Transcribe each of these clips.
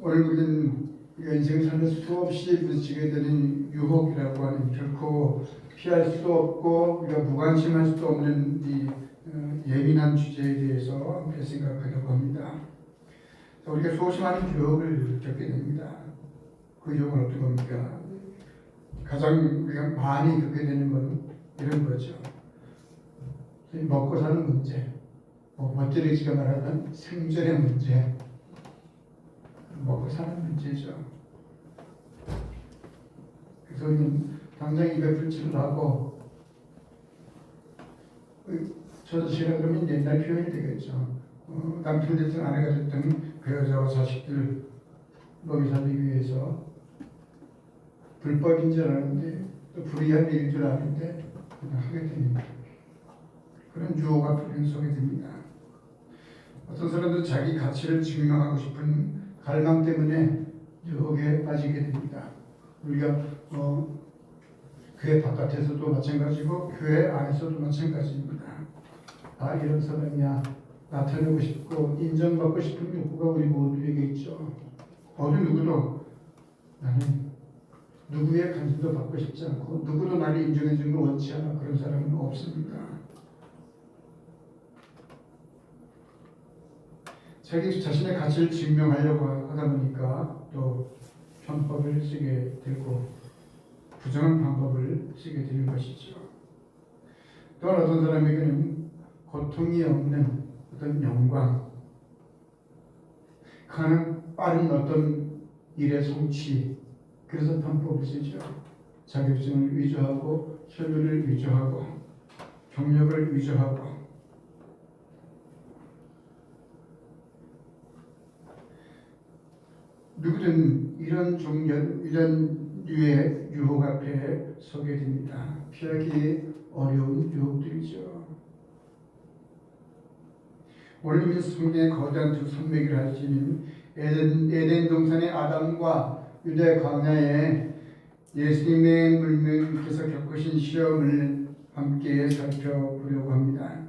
오늘 우리는 인생을 살면서 수없이 부딪히게 되는 유혹이라고 하는 결코 피할 수도 없고 우리가 무관심할 수도 없는 이 예민한 주제에 대해서 함께 생각하려고 합니다. 우리가 수없이 많은 유혹을 겪게 됩니다. 그 유혹은 어떤 겁니까? 가장 우리가 많이 겪게 되는 것은 이런 거죠. 먹고 사는 문제, 멋지리지가 말하면 생존의 문제, 먹고 사는 문제죠. 그래서 우리는 당장 입에 풀칠을 하고, 저도 제가 그러면 옛날 표현이 되겠죠. 남편 됐든 아내가 됐든 그 여자와 자식들 먹이 살리기 위해서 불법인 줄 아는데 또 불의한 일인 줄 아는데 그냥 하게 됩니다. 그런 유혹 앞에 서게 됩니다. 어떤 사람들은 자기 가치를 증명하고 싶은 갈망 때문에 유혹에 빠지게 됩니다. 우리가 교회 바깥에서도 마찬가지고 교회 안에서도 마찬가지입니다. 이런 사람이야. 나타내고 싶고 인정받고 싶은 욕구가 우리 모두에게 있죠. 어느 누구도 나는 누구의 관심도 받고 싶지 않고 누구도 나를 인정해 주는 걸 원치 않아. 그런 사람은 없습니다. 자기 자신의 가치를 증명하려고 하다 보니까 또 편법을 쓰게 되고 부정한 방법을 쓰게 되는 것이죠. 또한 어떤 사람에게는 고통이 없는 어떤 영광, 가는 빠른 어떤 일의 성취, 그래서 편법을 쓰죠. 자격증을 위조하고 혈류를 위조하고 경력을 위조하고 누구든 이런 류의 유혹 앞에 서게 됩니다. 피하기 어려운 유혹들이죠. 오늘 성경의 거대한 두 산맥을 가지는 에덴 동산의 아담과 유대 광야에 예수님의 물매께서 겪으신 시험을 함께 살펴보려고 합니다.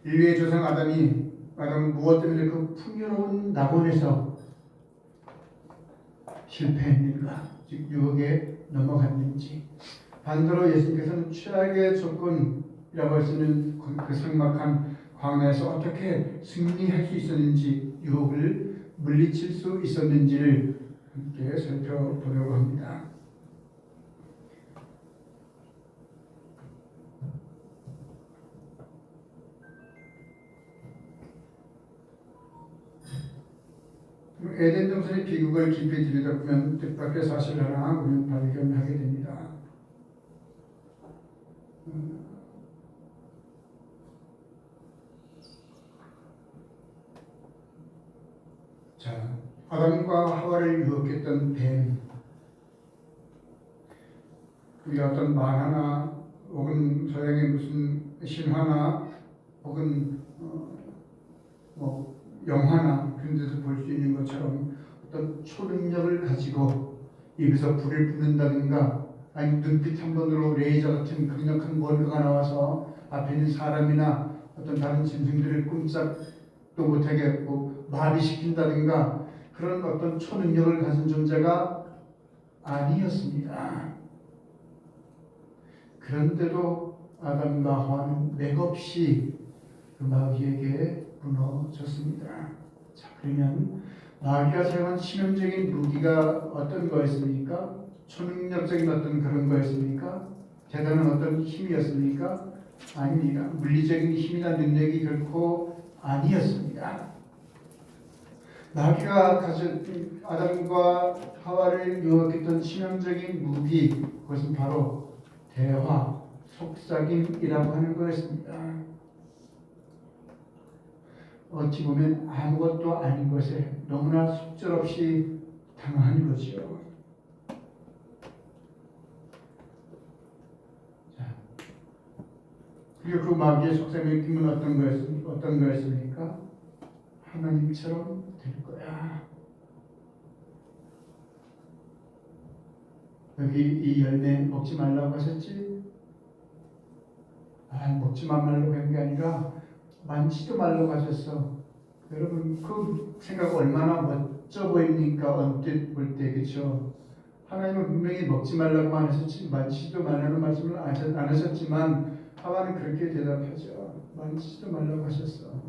인류의 조상 아담은 무엇 때문에 그 풍요로운 낙원에서 실패했는가, 즉 유혹에 넘어갔는지, 반대로 예수님께서는 최악의 조건이라고 할 수 있는 그 삭막한 광야에서 어떻게 승리할 수 있었는지, 유혹을 물리칠 수 있었는지를 함께 살펴보려고 합니다. 에덴 동산의 비극을 깊이 들여다보면 뜻밖의 사실 하나 우리는 발견하게 됩니다. 자, 아담과 하와를 유혹했던 뱀, 우리가 어떤 만화나 혹은 서양의 무슨 신화나 혹은 영화나 그런 데서 볼 수 있는 것처럼 어떤 초능력을 가지고 입에서 불을 뿜는다든가 아니 눈빛 한 번으로 레이저 같은 강력한 뭔가가 나와서 앞에 있는 사람이나 어떤 다른 짐승들을 꼼짝도 못하게 마비시킨다든가 그런 어떤 초능력을 가진 존재가 아니었습니다. 그런데도 아담과 하와는 맥없이 그 마귀에게 무너졌습니다. 자, 그러면 마귀가 사용한 치명적인 무기가 어떤 거였습니까? 초능력적인 어떤 그런 거였습니까? 대단한 어떤 힘이었습니까? 아닙니다. 물리적인 힘이나 능력이 결코 아니었습니다. 마귀가 가진 아담과 하와를 유혹했던 치명적인 무기, 그것은 바로 대화, 속삭임이라고 하는 거였습니다. 어찌 보면 아무것도 아닌 것에 너무나 속절없이 당한 거죠. 자, 그리고 그 마귀의 속삭임의 힘은 어떤 거였습니까? 하나님처럼 될 거야. 여기 이 열매 먹지 말라고 하셨지? 먹지 말라고 한 게 아니라 만지도 말라고 하셨어. 여러분 그 생각 얼마나 어쩌 보입니까? 언뜻 볼 때 그렇죠? 하나님은 분명히 먹지 말라고만 하셨지 만지지도 말라는 말씀을 안 하셨지만 하와는 그렇게 대답하죠. 만지지도 말라고 하셨어.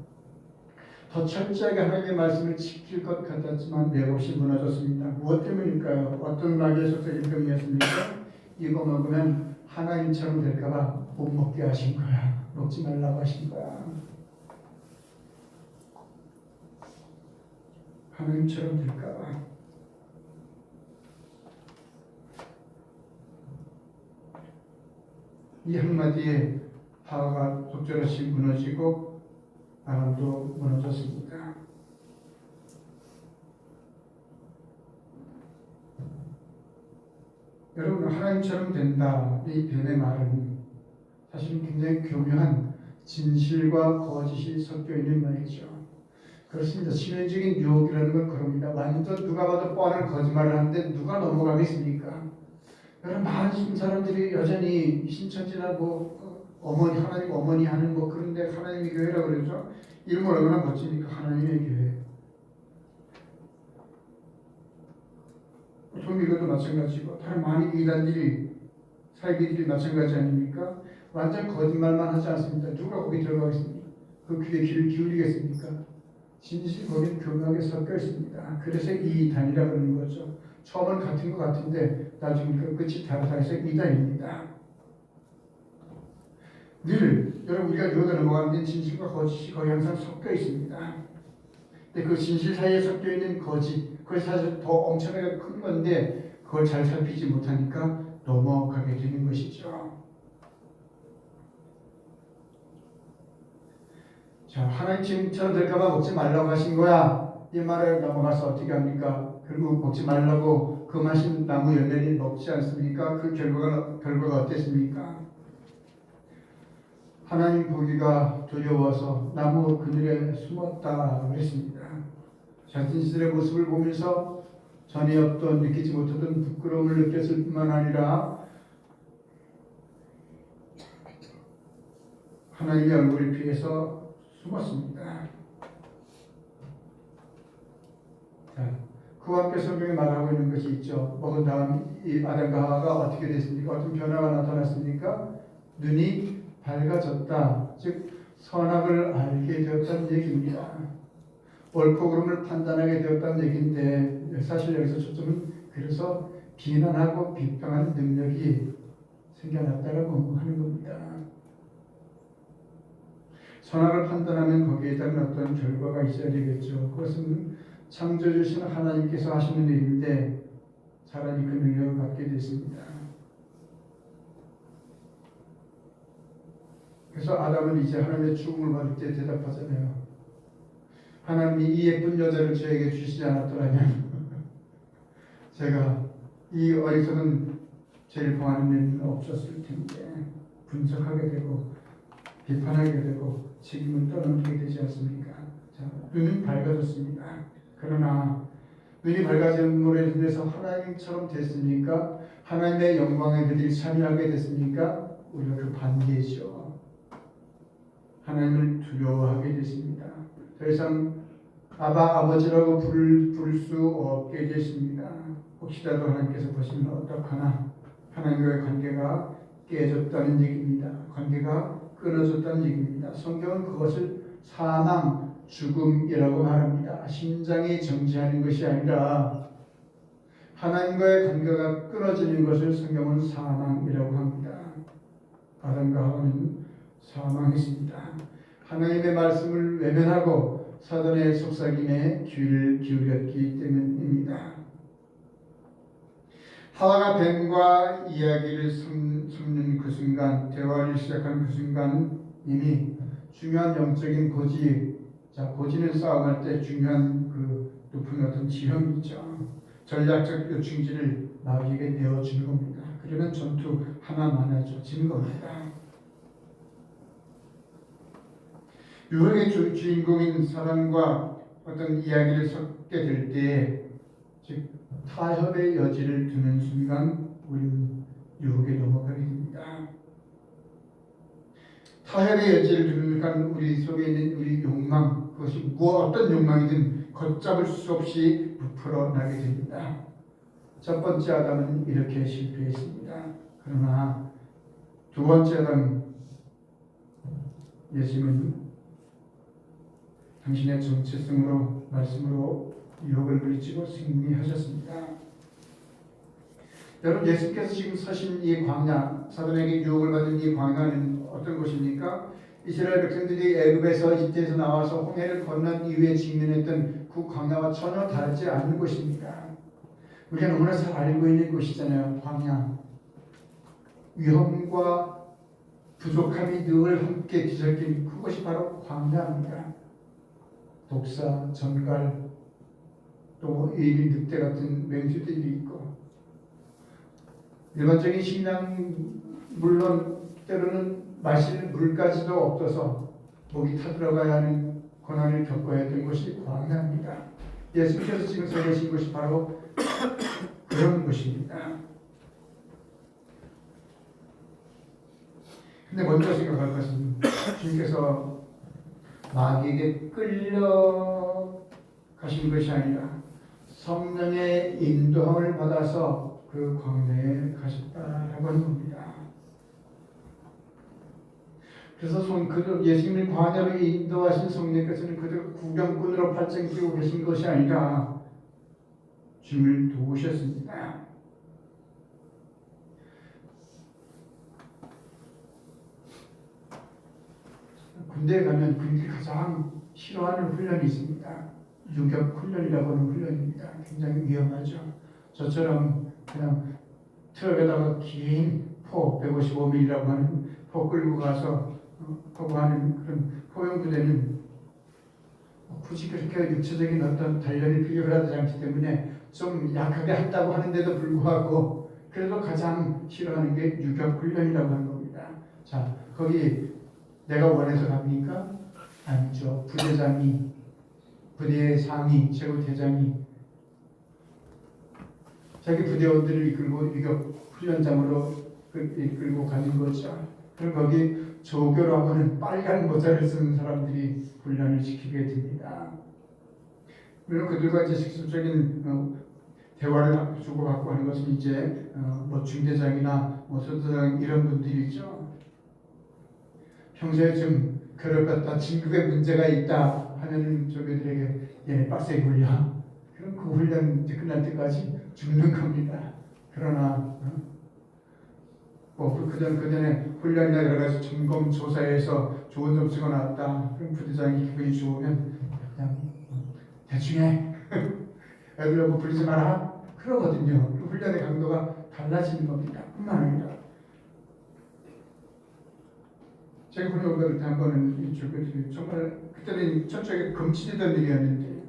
더 철저하게 하나님의 말씀을 지킬 것 같았지만 맥없이 무너졌습니다. 무엇 때문일까요? 어떤 마귀의 속삭임 때문이었습니까? 이거 먹으면 하나님처럼 될까봐 못 먹게 하신 거야. 먹지 말라고 하신 거야. 하나님처럼 될까봐. 이 한마디에 하와가 속절없이 무너지고 아담도 무너졌습니다. 여러분, 하나님처럼 된다. 이 변의 말은 사실은 굉장히 교묘한 진실과 거짓이 섞여 있는 말이죠. 그렇습니다. 치명적인 유혹이라는 건 그럽니다. 완전 누가 봐도 뻔한 거짓말을 하는데 누가 넘어가겠습니까? 여러분, 많은 사람들이 여전히 신천지나 어머니, 하나님 어머니 하는 그런데 하나님의 교회라고 그러죠. 이름을 얼마나 멋집니까? 하나님의 교회. 종교도 마찬가지고 다른 많은 이단들이 사이비들이 마찬가지 아닙니까? 완전 거짓말만 하지 않습니다. 누가 거기 들어가겠습니까? 그 귀에 귀를 기울이겠습니까? 진실이 거기는 교묘하게 섞여 있습니다. 그래서 이단이라고 하는 거죠. 처음은 같은 것 같은데 나중에 그 끝이 다르다 해서 이단입니다. 늘 여러분 우리가 유혹에 넘어가는 진실과 거짓이 거의 항상 섞여 있습니다. 근데 그 진실 사이에 섞여 있는 거짓, 그것이 사실 더 엄청나게 큰 건데 그걸 잘 살피지 못하니까 넘어가게 되는 것이죠. 자, 하나님 지금처럼 될까봐 먹지 말라고 하신 거야. 이 말을 넘어가서 어떻게 합니까? 결국 먹지 말라고 금하신 나무 열매를 먹지 않습니까? 그 결과가 어땠습니까? 하나님 보기가 두려워서 나무 그늘에 숨었다 그랬습니다. 자신들의 모습을 보면서 전에 없던 느끼지 못하던 부끄러움을 느꼈을 뿐만 아니라 하나님의 얼굴을 피해서 숨었습니다. 자, 그와 함께 성경에 말하고 있는 것이 있죠. 먹은 다음 이 아담과 하와가 어떻게 됐습니까? 어떤 변화가 나타났습니까? 눈이 밝아졌다. 즉 선악을 알게 되었다는 얘기입니다. 옳고 그름을 판단하게 되었다는 얘기인데 사실 여기서 초점은 그래서 비난하고 비평하는 능력이 생겨났다고 하는 겁니다. 선악을 판단하면 거기에 따른 어떤 결과가 있어야 되겠죠. 그것은 창조주신 하나님께서 하시는 일인데 사람이 그 능력을 갖게 됐습니다. 그래서 아담은 이제 하나님의 죽음을 받을 때 대답하잖아요. 하나님이 이 예쁜 여자를 저에게 주시지 않았더라면 제가 이 어리석은 죄를 범하는 일은 없었을 텐데 분석하게 되고 비판하게 되고 책임을 떠넘기게 되지 않습니까? 자, 눈은 밝아졌습니다. 그러나 눈이 밝아짐으로 인해서 하나님처럼 됐습니까? 하나님의 영광에 그들이 참여하게 됐습니까? 우리가 그 반대죠. 하나님을 두려워하게 됐습니다. 더 이상 아버지라고 부를 수 없게 됐습니다. 혹시라도 하나님께서 보시면 어떡하나 하나님과의 관계가 깨졌다는 얘기입니다. 관계가 끊어졌다는 얘기입니다. 성경은 그것을 사망, 죽음이라고 말합니다. 심장이 정지하는 것이 아니라 하나님과의 관계가 끊어지는 것을 성경은 사망이라고 합니다. 아담과 하와는 사망했습니다. 하나님의 말씀을 외면하고 사단의 속삭임에 귀를 기울였기 때문입니다. 하와가 뱀과 이야기를 섞는 그 순간, 대화를 시작하는 그 순간 이미 중요한 영적인 고지는 싸움할 때 중요한 그 높은 어떤 지형이 있죠. 전략적 요충지를 마귀에게 내어주는 겁니다. 그러면 전투 하나만 하죠. 지는 겁니다. 유혹의 주인공인 사람과 어떤 이야기를 섞게 될 때, 즉 타협의 여지를 두는 순간 우리는 유혹에 넘어가게 됩니다. 타협의 여지를 두는 순간 우리 속에 있는 우리 욕망, 그것이 어떤 욕망이든 걷잡을 수 없이 부풀어 나게 됩니다. 첫 번째 아담은 이렇게 실패했습니다. 그러나 두 번째 아담 예수님은 당신의 정체성으로 말씀으로 유혹을 물리치고 승리하셨습니다. 여러분, 예수께서 지금 서신 이 광야, 사단에게 유혹을 받은 이 광야는 어떤 곳입니까? 이스라엘 백성들이 애굽에서 이집트에서 나와서 홍해를 건넌 이후에 직면했던 그 광야와 전혀 다르지 않는 곳입니다. 우리가 너무나 잘 알고 있는 곳이잖아요. 광야. 위험과 부족함이 늘 함께 뒤섞인 그것이 바로 광야입니다. 독사, 전갈, 또 에일, 늑대 같은 맹수들이 있고, 일반적인 식량 물론 때로는 마실 물까지도 없어서 목이 타들어가야 하는 고난을 겪어야 했던 것이 광야입니다. 예수께서 지금 서 계신 것이 바로 그런 곳입니다. 근데 먼저 생각할 것은 주님께서 마귀에게 끌려 가신 것이 아니라 성령의 인도함을 받아서 그 광야에 가셨다라고 하는 겁니다. 그래서 예수님을 광야로 인도하신 성령께서는 그들 구경꾼으로 팔짱 끼고 계신 것이 아니라 주님을 도우셨습니다. 군대에 가면 그들이 가장 싫어하는 훈련이 있습니다. 유격 훈련이라고 하는 훈련입니다. 굉장히 위험하죠. 저처럼 그냥 트럭에다가 긴 포 155mm라고 하는 포 끌고 가서 포구하는 그런 포용 부대는 굳이 그렇게 육체적인 어떤 단련이 필요하지 않기 때문에 좀 약하게 한다고 하는데도 불구하고 그래도 가장 싫어하는 게 유격 훈련이라고 하는 겁니다. 자, 거기 내가 원해서 갑니까? 아니죠. 부대장이, 부대의 상위, 최고 대장이 자기 부대원들을 이끌고 유격 훈련장으로 이끌고 가는 거죠. 그럼 거기 조교라고 하는 빨간 모자를 쓰는 사람들이 훈련을 시키게 됩니다. 물론 그들과 이제 직접적인 대화를 주고받고 하는 것은 이제 뭐 중대장이나 뭐 소대장 이런 분들이죠. 평소에 좀 괴롭혔다, 진급에 문제가 있다 하는 조교들에게 얘네 빡세게 굴려. 그럼 그 훈련 이제 끝날 때까지 죽는 겁니다. 그러나 그 전에 훈련이나 여러 가지 점검 조사에서 좋은 점수가 나왔다. 그럼 부대장이 기분이 좋으면 그냥 대충 해. 애들하고 부리지 마라. 그러거든요. 그 훈련의 강도가 달라지는 겁니다. 뿐만 아니라 제가 훈련 받을 때 한 번은 이 조교들이 정말 그때는 저쪽에 금지되던 일이었는데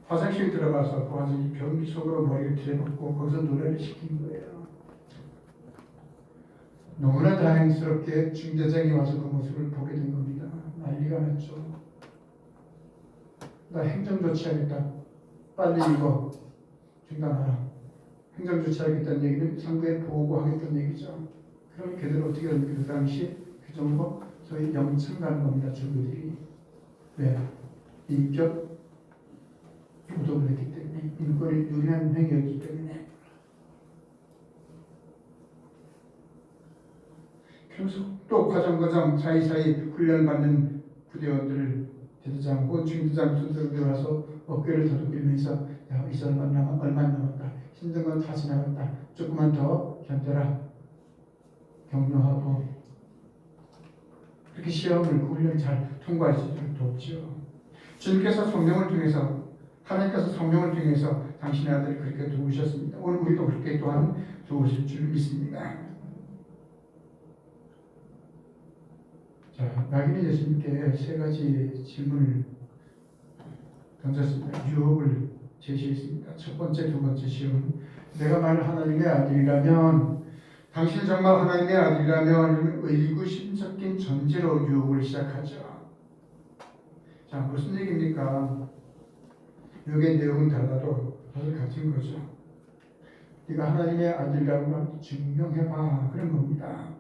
화장실 들어가서 그 화장실 변기 속으로 머리를 들여놓고 거기서 노래를 시킨 거예요. 너무나 다행스럽게 중대장이 와서 그 모습을 보게 된 겁니다. 난리가 났죠. 나 행정 조치하겠다. 빨리 이거 중단하라. 행정 조치하겠다는 얘기는 상부에 보고하겠다는 얘기죠. 그럼 걔들 어떻게 합니까? 그 당시 그 정도 저희 영창 가는 겁니다. 주부들이. 왜? 인격 부도를 했기 때문에, 인권을 유린한 행위였기 때문에. 그래서 또 과정 사이사이 훈련받는 부대원들을 대대장 혹은 중대장 순서로 와서 어깨를 더듬이면서 야, 이제 얼마 남았다. 힘든 건 다 지나갔다. 조금만 더 견뎌라. 격려하고 그렇게 시험을 그 훈련을 잘 통과할 수 있도록 돕죠. 주님께서 성령을 통해서 하나님께서 성령을 통해서 당신의 아들을 그렇게 도우셨습니다. 오늘 우리도 그렇게 또한 도우실 줄 믿습니다. 자, 마귀는 예수님께 세 가지 질문을 던졌습니다. 유혹을 제시했습니다. 첫 번째, 두 번째 시험은 내가 만일 하나님의 아들이라면, 당신 정말 하나님의 아들이라면 의구심 섞인 전제로 유혹을 시작하죠. 자, 무슨 얘기입니까? 유혹의 내용은 달라도 사실 같은 거죠. 네가 하나님의 아들이라고 증명해봐. 그런 겁니다.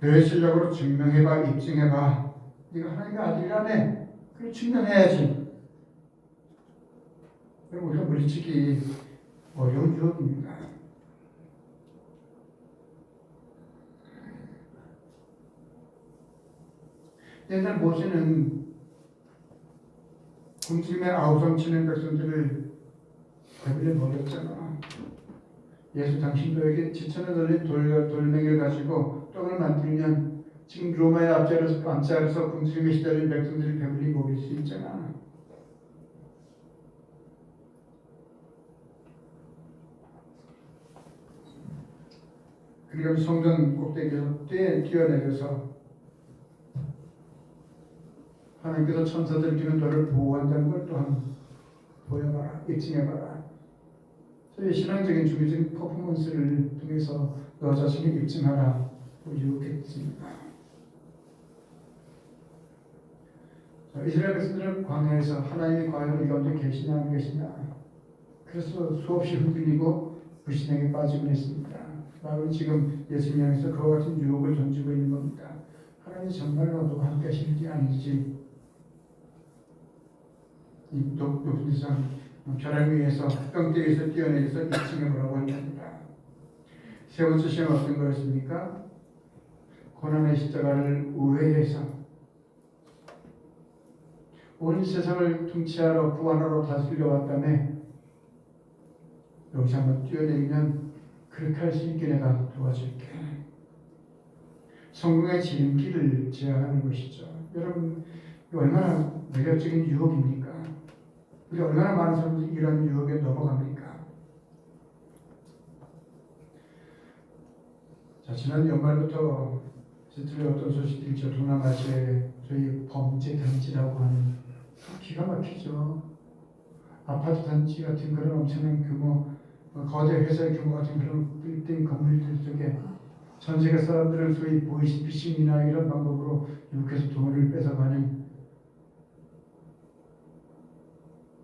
너의 실력으로 증명해봐, 입증해봐. 네가 하나님의 아들이라네. 그걸 증명해야지. 그럼 우리가 물리치기 어려운 유혹입니다. 옛날 모세는 군림의 아우성 치는 백성들을 배불리 먹였잖아. 예수 당신도에게 지천에 돌린 돌멩이를 가지고 떡을 만들면 지금 로마의 앞자리에서 군림에 시달린 백성들이 배불리 먹일 수 있잖아. 그러니까 성전 꼭대기에서 뛰어내려서 하나님께서 천사들 주는 너를 보호한다는 걸 또한 보여봐라, 입증해봐라. 저희 신앙적인 중의적인 퍼포먼스를 통해서 너 자신을 입증하라 유혹했습니다. 이스라엘 백성들은 광야에서 하나님의 과연 우리 가운데 계시냐 안 계시냐, 그래서 수없이 흔들리고 불신에게 빠지곤 했습니다. 바로 지금 예수님 향해서 그와 같은 유혹을 던지고 있는 겁니다. 하나님 정말로 너와 함께 하시는지 아닌지 이 높은 세상 벼랑 위에서 뻥때기에서 뛰어내려서 입증해 보라고 합니다. 세 번째 시험은 어떤 거였습니까? 고난의 십자가를 우회해서 온 세상을 통치하러 구원하러 다스리려 왔다며 여기서 한번 뛰어내리면 그렇게 할 수 있게 내가 도와줄게. 성공의 지름길을 제안하는 것이죠. 여러분, 얼마나 매력적인 유혹입니까? 우리 얼마나 많은 사람들이 이런 유혹에 넘어갑니까? 자, 지난 연말부터 들려 어떤 소식들이 저 동남아시아에 저희 범죄 단지라고 하는 기가 막히죠. 아파트 단지 같은 그런 엄청난 규모, 거대 회사의 규모 같은 그런 빌딩 건물들 속에 전 세계 사람들을 소위 보이스피싱이나 이런 방법으로 유혹해서 돈을 뺏어가는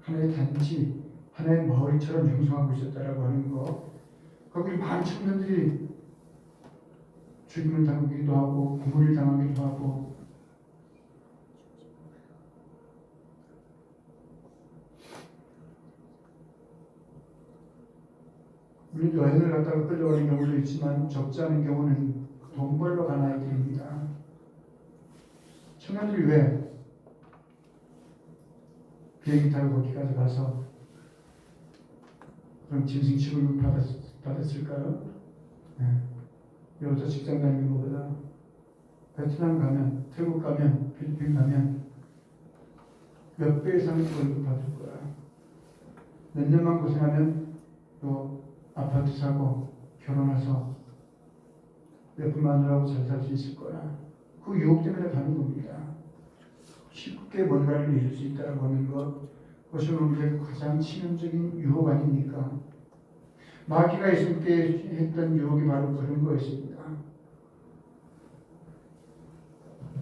하나의 단지, 하나의 마을처럼 형성하고 있었다라고 하는 거. 거기 많은 청년들이 죽임을 당하기도 하고 고문을 당하기도 하고 물론 여행을 갔다가 끌려가는 경우도 있지만 적지 않은 경우는 돈 벌러 간 아이들입니다. 청년들이 왜 비행기 타고 거기까지 가서 그런 짐승 취급을 받았을까요? 네. 여기서 직장 다니는 것보다 베트남 가면, 태국 가면, 필리핀 가면 몇 배 이상의 월급 받을 거야. 몇 년만 고생하면 또 아파트 사고 결혼해서 예쁜 마누라하고 잘 살 수 있을 거야. 그 유혹 때문에 가는 겁니다. 쉽게 뭔가를 이룰 수 있다고 하는 것, 그것이 우리에게 가장 치명적인 유혹 아닙니까? 마귀가 예수님께 했던 유혹이 바로 그런 거였습니다.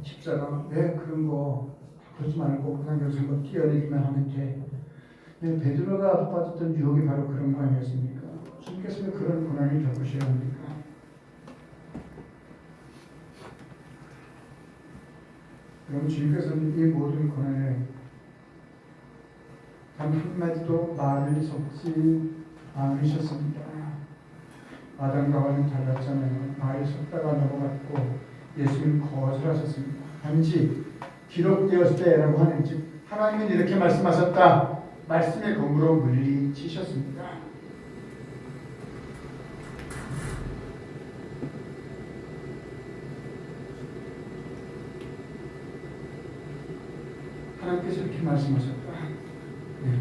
십자가 왜 그런 거 그러지 말고 그냥 여기서 한번 뛰어내기만 하면 돼. 베드로가 빠졌던 유혹이 바로 그런 거 아니었습니까? 주님께서 왜 그런 고난을 겪으셔야 합니까? 여러분, 주님께서는 이 모든 고난에 단 한마디도 말을 섞지 않으셨습니다. 아담과 하와는 달랐잖아요. 말을 섞다가 넘어갔고 예수님 거절하셨습니다. 단지 기록되었을 때라고 하는 즉 하나님은 이렇게 말씀하셨다. 말씀의 검으로 물리치셨습니다. 하나님께서 이렇게 말씀하셨다. 네.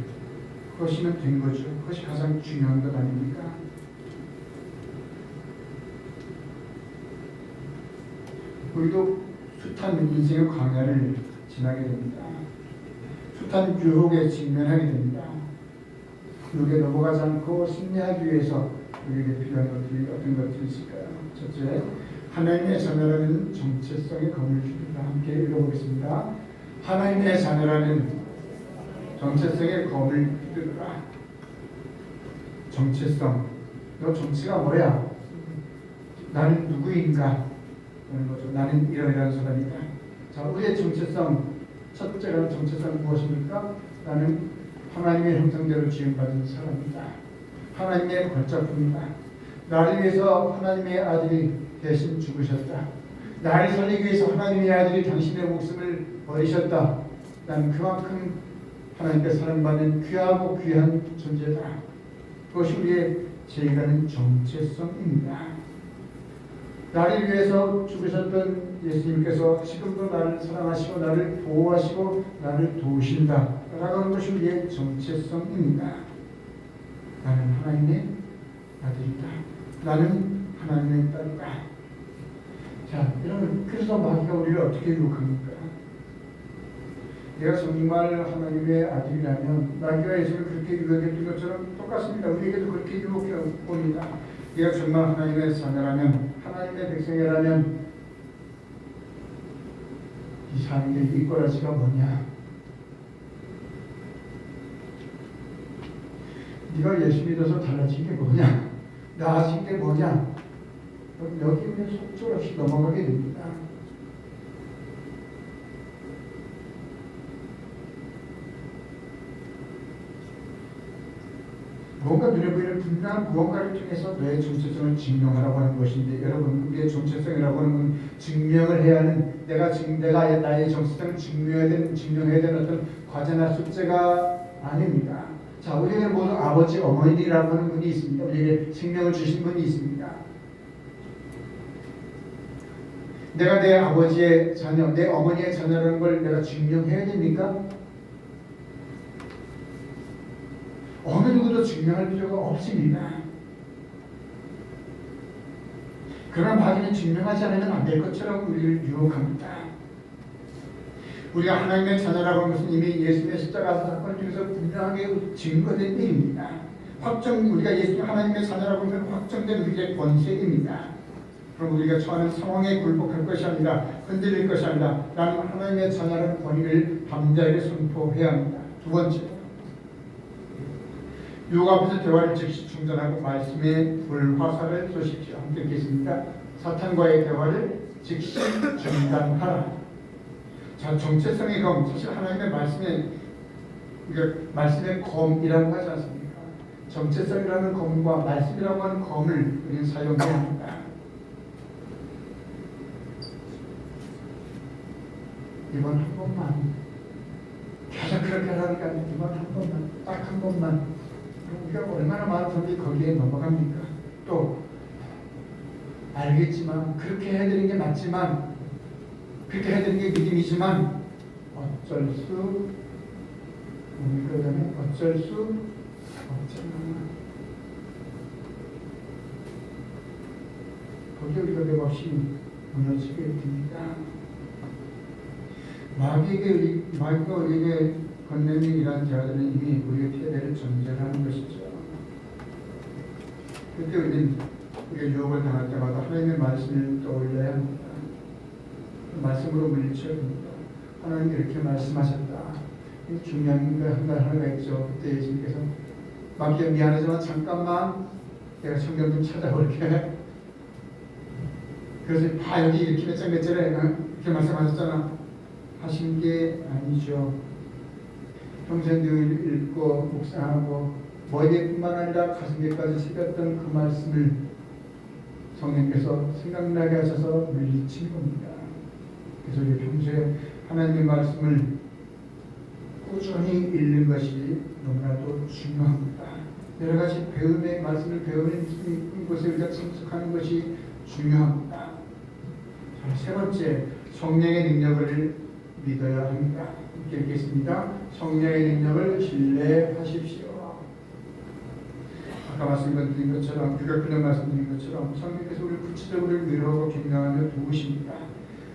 그것이면 된 거죠. 그것이 가장 중요한 것 아닙니까? 우리도 숱한 인생의 광야를 지나게 됩니다. 숱한 유혹에 직면하게 됩니다. 유혹에 넘어가지 않고 승리하기 위해서 우리에게 필요한 것들이 어떤 것들이 있을까요? 첫째, 하나님의 자녀라는 정체성의 검을 주니다. 함께 읽어보겠습니다. 하나님의 자녀라는 정체성의 검을 뜯으라. 정체성. 너 정체가 뭐야? 나는 누구인가? 그런 거죠. 나는 이러이러한 사람이다. 자, 우리의 정체성, 첫째가 정체성 무엇입니까? 나는 하나님의 형상대로 지음받은 사람이다. 하나님의 걸작품이다. 나를 위해서 하나님의 아들이 대신 죽으셨다. 나를 살리기 위해서 하나님의 아들이 당신의 목숨을 버리셨다. 나는 그만큼 하나님께 사랑받는 귀하고 귀한 존재다. 그것이 우리의 제일하는 정체성입니다. 나를 위해서 죽으셨던 예수님께서 지금도 나를 사랑하시고 나를 보호하시고 나를 도우신다 라고 하는 것이 우리의 정체성입니다. 나는 하나님의 아들이다. 나는 하나님의 딸이다. 자, 여러분, 그래서 마귀가 우리를 어떻게 유혹합니까? 내가 정말 하나님의 아들이라면 마귀가 예수를 그렇게 유혹했던 것처럼 똑같습니다. 우리에게도 그렇게 유혹해 옵니다. 네가 정말 하나님의 자녀라면, 하나님의 백성이라면 이 사는 게 이 꼬라지가 뭐냐? 네가 예수 믿어서 달라진 게 뭐냐? 나아진 게 뭐냐? 여기 그냥 속절없이 넘어가게 됩니다. 뭔가 눈에 보이는 분명한 무언가를 통해서 너의 정체성을 증명하라고 하는 것인데, 여러분, 우리의 정체성이라고 하는 건 증명을 해야 하는, 내가 나의 정체성을 증명해야 되는 어떤 과제나 숙제가 아닙니다. 자, 우리에게 모두 아버지, 어머니라고 하는 분이 있습니다. 우리에게 생명을 주신 분이 있습니다. 내가 내 아버지의 자녀, 내 어머니의 자녀라는 걸 내가 증명해야 됩니까? 어느 누구도 증명할 필요가 없습니다. 그러나 마귀는 증명하지 않으면 안 될 것처럼 우리를 유혹합니다. 우리가 하나님의 자녀라고 하는 것은 이미 예수님의 십자가 사건을 통해서 분명하게 증거된 일입니다. 우리가 예수님 하나님의 자녀라고 하는 것은 확정된 우리의 권세입니다. 그럼 우리가 처하는 상황에 굴복할 것이 아니라, 흔들릴 것이 아니라, 나는 하나님의 자녀라는 권위를 담대하게 선포해야 합니다. 두 번째, 유혹 앞에서 대화를 즉시 중단하고 말씀의 불화살을 쏘십시오. 함께 읽겠습니다. 사탄과의 대화를 즉시 중단하라. 자, 정체성의 검, 사실 하나님의 말씀의 검이라고 하지 않습니까? 정체성이라는 검과 말씀이라고 하는 검을 우리는 사용해야 합니다. 이번 한 번만, 계속 그렇게 하니까 이번 한 번만, 딱 한 번만, 우리가 얼마나 많은 사람들이 거기에 넘어갑니까? 또 알겠지만, 그렇게 해드리는 게 맞지만, 그렇게 해드리는 게 믿음이지만, 어쩔 수 없잖아. 거기에 우리가 맥없이 무너지게 됩니다. 마귀가 우리에게 건네는 이러한 대화들은 이미 우리의 패배를 전제하는 것이죠. 그때 우리가 유혹을 당할 때마다 하나님의 말씀을 떠올려야 합니다. 말씀으로 물리쳐야 합니다. 하나님 이렇게 말씀하셨다. 중요한 거 하나가 있죠. 그때 예수님께서 마귀야 미안하지만 잠깐만 내가 성경 좀 찾아볼게. 그래서 여기 이렇게 몇 장 몇 절에 이렇게 말씀하셨잖아. 하신 게 아니죠. 평생 늘 읽고 묵상하고 머리에뿐만 아니라 가슴에까지 새겼던 그 말씀을 성령께서 생각나게 하셔서 물리친 겁니다. 그래서 우리 평소에 하나님의 말씀을 꾸준히 읽는 것이 너무나도 중요합니다. 여러 가지 배움의 말씀을 배우는 것에 우리가 참석하는 것이 중요합니다. 자, 세 번째, 성령의 능력을 믿어야 합니다. 함께 읽겠습니다. 성령의 능력을 신뢰하십시오. 아까 말씀드린 것처럼, 규격훈련 말씀드린 것처럼 성령께서 우리를 구체적으로 위로하고 격려하며 도우십니다.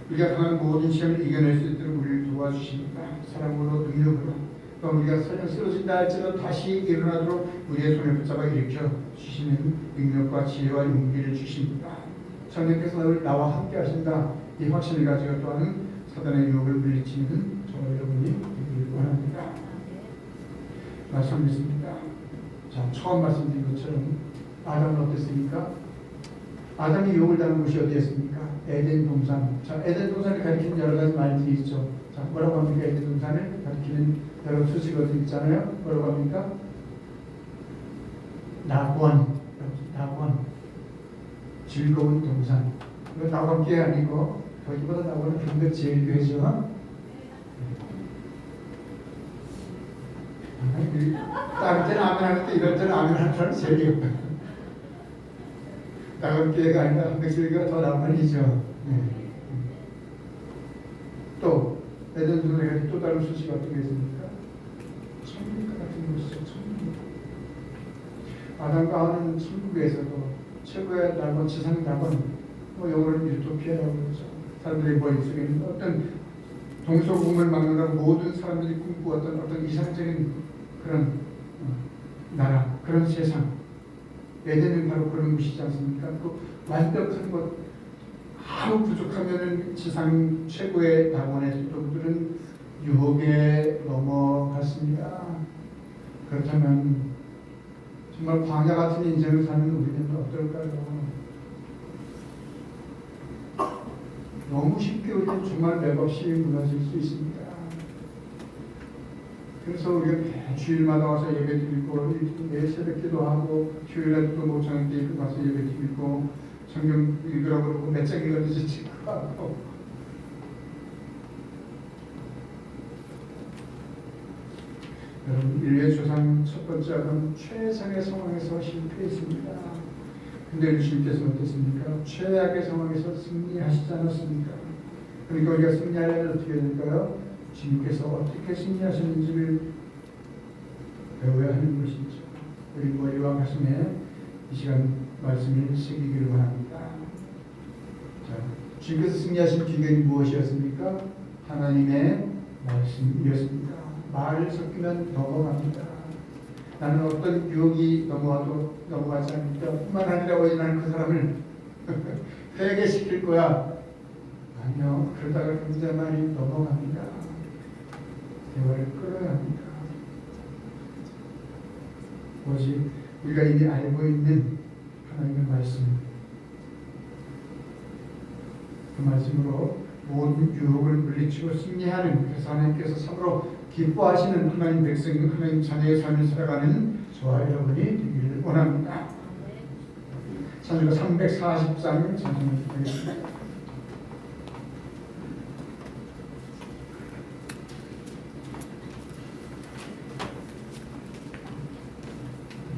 우리가 당하는 모든 시험을 이겨낼 수 있도록 우리를 도와주십니다. 사랑으로, 능력으로. 또 우리가 설령 쓰러진다 할지라도 다시 일어나도록 우리의 손을 붙잡아 일으켜 주시는 능력과 지혜와 용기를 주십니다. 성령께서 나와 함께 하신다. 이 확신을 가지고 또한 사단의 유혹을 물리치는 저와 여러분이 되기를 원합니다. 말씀 믿습니다. 자, 처음 말씀드린 것처럼 아담은 어땠습니까? 아담이 유혹을 당한 곳이 어디였습니까? 에덴 동산. 자, 에덴 동산을 가리키는 여러 가지 말들이 있죠. 자, 뭐라고 합니까? 에덴 동산을 가리키는 여러 수식어들 있잖아요. 뭐라고 합니까? 낙원. 즐거운 동산. 이거 낙원계 아니고 거기보다 낙원은 좀 더 제일 되죠. 다른 때는 아멘 하는데 이럴 때는 아멘 하는 사람이 제일 없다. 낙원계가 아니라 한백실기가 더 낙원이죠. 네. 또 에덴 동산에 또 다른 수식어 어떤 게 있습니까? 천국 같은 곳이죠. 천국. 아담과 하와는 천국에서도 최고의 낙원, 지상 낙원, 뭐 영어로는 유토피아라고 그러죠. 사람들의 머릿속에는 어떤 동서고금을 막론하고 모든 사람들이 꿈꾸었던 어떤 이상적인 그런 나라, 그런 세상. 에덴은 바로 그런 곳이지 않습니까? 그 완벽한 것, 아무 부족하면은 지상 최고의 낙원에서도 그들은 유혹에 넘어갔습니다. 그렇다면 정말 광야 같은 인생을 사는 우리는 어떨까요? 너무 쉽게 우리는 정말 맥없이 무너질 수 있습니다. 그래서 우리가 매 주일마다 와서 예배 드리고 매 새벽 기도하고 주일날도 모창 때 와서 예배 드리고 성경 읽으라고 그러고 몇 장 읽었는지 체크하고 여러분 인류의 조상 첫 번째 아담 최상의 상황에서 실패했습니다. 근데 주님께서는 어떻습니까? 최악의 상황에서 승리하시지 않았습니까? 그러니까 우리가 승리하려면 어떻게 될까요? 주님께서 어떻게 승리하셨는지를 배워야 하는 것이죠. 우리 머리와 가슴에 이 시간 말씀을 새기기를 원합니다. 자, 주님께서 승리하신 비결이 무엇이었습니까? 하나님의 말씀이었습니다. 말을 섞이면 넘어갑니다. 나는 어떤 유혹이 넘어와도 넘어가지 않는다. 뿐만 아니라 왜 나는 그 사람을 회개시킬 거야. 아니요. 그러다가 그제 말이 넘어갑니다. 대화를 끌어야 합니다. 오직 우리가 이미 알고 있는 하나님의 말씀, 그 말씀으로 모든 유혹을 물리치고 승리하는, 그래서 하나님께서 참으로 기뻐하시는 하나님 백성, 하나님 자녀의 삶을 살아가는 저와 여러분이 되기를 원합니다. 찬송가 340장 찬송을 드리겠습니다.